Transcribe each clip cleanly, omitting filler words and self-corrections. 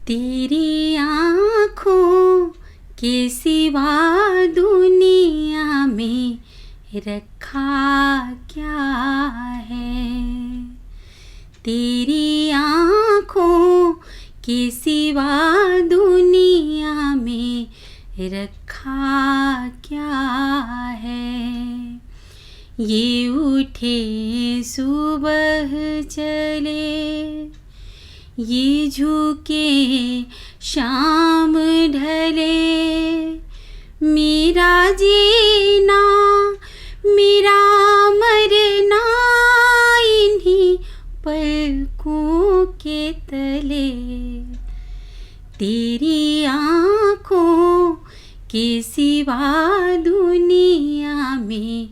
तेरी आँखों के सिवा दुनिया में रखा क्या है। तेरी आँखों के सिवा दुनिया में रखा क्या है। ये उठे सुबह चले, ये झुके शाम ढले, मेरा जीना मेरा मरना इन्हीं पलकों के तले। तेरी आँखों के सिवा दुनिया में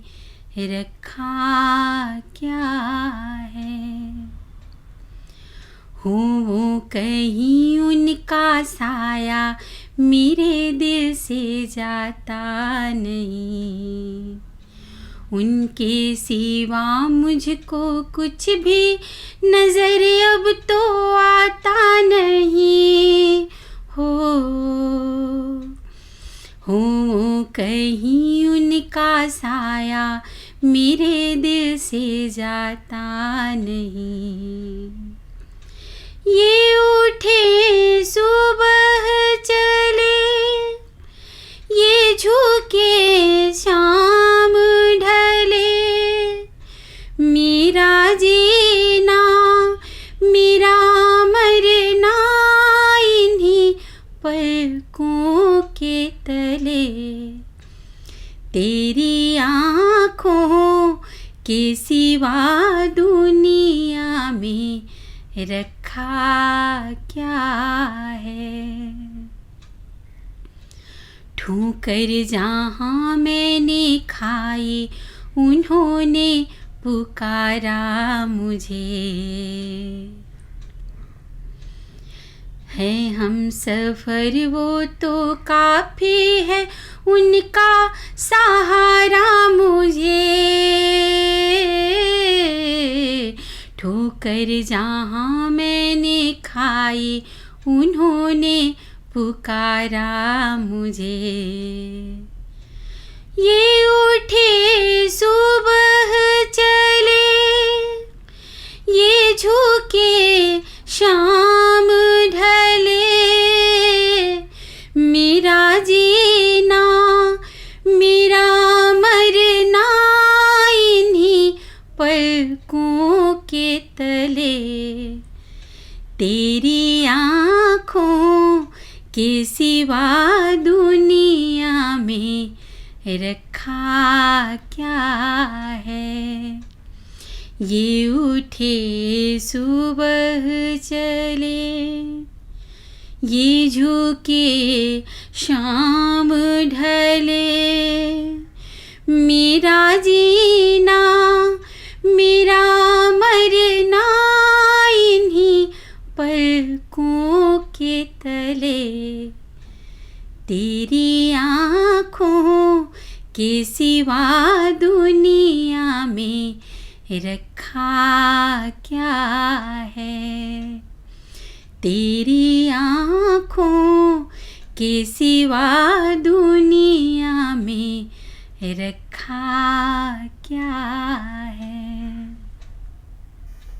रखा क्या है। हूँ वो कहीं उनका साया मेरे दिल से जाता नहीं। उनके सिवा मुझको कुछ भी नजर अब तो आता नहीं। हो कहीं उनका साया मेरे दिल से जाता नहीं। ये उठे सुबह चले, ये झुके शाम ढले, मेरा जीना मेरा मरना इन्हीं पलकों के तले। तेरी आँखों के सिवा दुनिया में रखा क्या है। ठोकर जहाँ मैंने खाई उन्होंने पुकारा मुझे। है हम सफ़र वो तो काफ़ी है उनका सहारा मुझे। ठोकर जहाँ मैंने खाई उन्होंने पुकारा मुझे। ये उठे सुबह चले, ये झुके शाम ढले, मेरा जीना मेरा मरना इन्हीं पलकों के तले। तेरी आँखों के सिवा दुनिया में रखा क्या है। ये उठे सुबह चले, ये झुके शाम ढले, मेरा जीना मेरा मरना इन्हीं पलकों के तले। तेरी आँखों के सिवा दुनिया में रखा क्या है। तेरी आँखों के सिवा दुनिया में रखा क्या है।